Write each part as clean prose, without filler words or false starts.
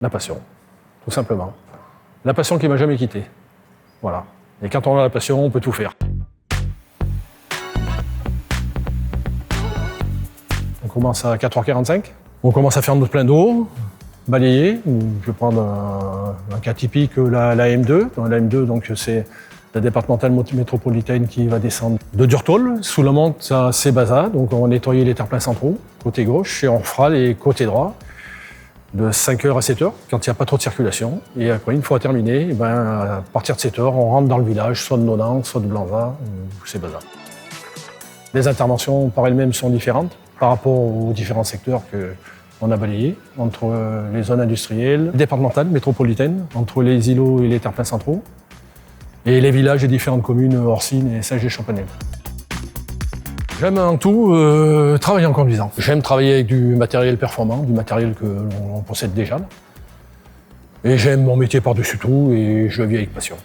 La passion, tout simplement. La passion qui ne m'a jamais quitté. Voilà. Et quand on a la passion, on peut tout faire. On commence à 4h45. On commence à faire notre plein d'eau, balayer. Je vais prendre un cas typique, la M2. La M2, donc, c'est la départementale métropolitaine qui va descendre de Durtol. Sous la monte à Sébaza. Donc on va nettoyer les terre-pleins centraux, côté gauche, et on fera les côtés droits de 5h à 7h, quand il n'y a pas trop de circulation. Et après, une fois terminé, à partir de 7h, on rentre dans le village, soit de Nonant, soit de Blanza, ou Sébaza. Les interventions par elles-mêmes sont différentes par rapport aux différents secteurs qu'on a balayés, entre les zones industrielles, départementales, métropolitaines, entre les îlots et les terre-pleins centraux, et les villages des différentes communes, Orsine et Saint-Gé-Champanel. J'aime en tout travailler en conduisant. J'aime travailler avec du matériel performant, du matériel que l'on possède déjà. Et j'aime mon métier par-dessus tout et je le vis avec passion.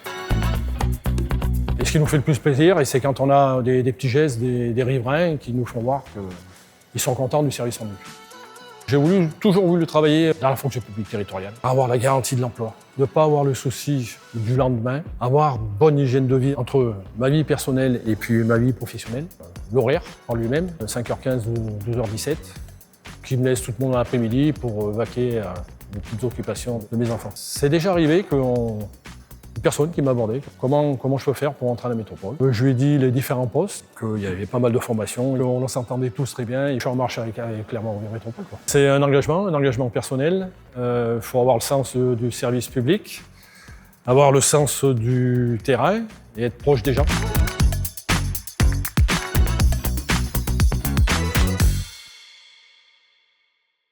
Et ce qui nous fait le plus plaisir, c'est quand on a des petits gestes des riverains qui nous font voir qu'ils sont contents du service rendu. J'ai toujours voulu travailler dans la fonction publique territoriale, avoir la garantie de l'emploi, de ne pas avoir le souci du lendemain, avoir bonne hygiène de vie entre ma vie personnelle et puis ma vie professionnelle. L'horaire en lui-même, 5h15 ou 12h17, qui me laisse tout le monde l'après-midi pour vaquer à les petites occupations de mes enfants. C'est déjà arrivé qu'une personne qui m'a abordé, comment je peux faire pour entrer à la métropole. Je lui ai dit les différents postes, qu'il y avait pas mal de formations, on s'entendait tous très bien et je suis en marche avec clairement la métropole. C'est un engagement personnel. Il faut avoir le sens du service public, avoir le sens du terrain et être proche des gens.